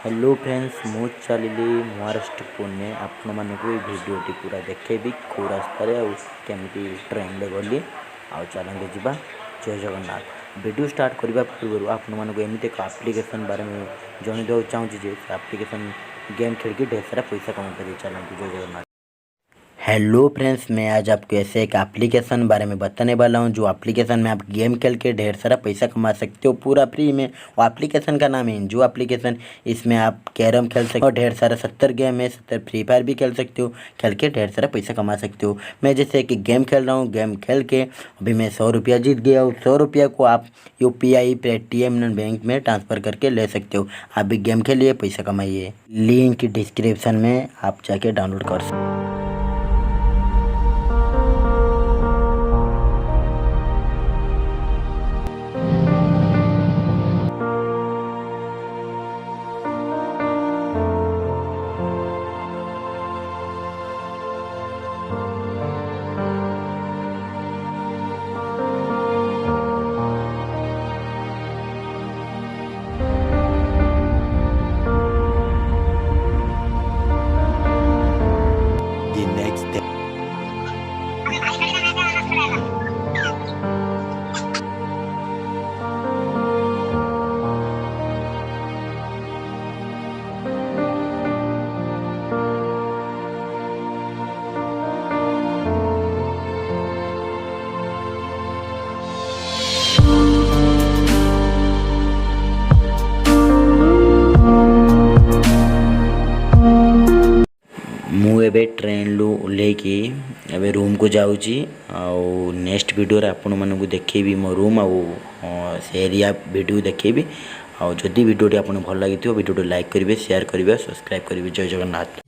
Hello friends मु चलि महाराष्ट्र पुणे आपण मानक भिडियोटी पूरा देखेबी कौ रास्तार केमी ट्रेन गली आउ चलते जावा। जय जगन्नाथ। वीडियो स्टार्ट करने पूर्व आपण मानक एमती एक आप्लिकेसन बारे में जनईदेव चाहिए आप्लिकेसन गेम खेल के ढेर सारा पैसा कमा पारे। चलते जय जगन्नाथ। हेलो फ्रेंड्स, मैं आज आपको ऐसे एक एप्लीकेशन बारे में बताने वाला हूं जो एप्लीकेशन में आप गेम खेल के ढेर सारा पैसा कमा सकते हो पूरा फ्री में। वो एप्लीकेशन का नाम है जो एप्लीकेशन। इसमें आप कैरम खेल सकते हो, ढेर सारा 70 गेम है, 70 फ्री फायर भी खेल सकते हो। खेल के ढेर सारा पैसा कमा सकते हो। मैं जैसे कि गेम खेल रहा हूँ, गेम खेल के अभी मैं 100 रुपया जीत गया हूँ। 100 रुपया को आप UPI पेटीएम बैंक में ट्रांसफ़र करके ले सकते हो। आप भी गेम खेलिए, पैसा कमाइए। लिंक डिस्क्रिप्शन में आप जाके डाउनलोड कर सकते हो। The next day. मु एबे ट्रेन लु ओह्लैकी एबे रूम को जाऊँगी। आउ नेक्स्ट वीडियो रे आपण मानकु देखेबी मो रूम आउ से एरिया वीडियो देखेबी। आउ जदि वीडियोटी आपन भल लागिथियो वीडियोटी लाइक करिवे, शेयर करिवे, सब्सक्राइब करिवे। जय जगन्नाथ।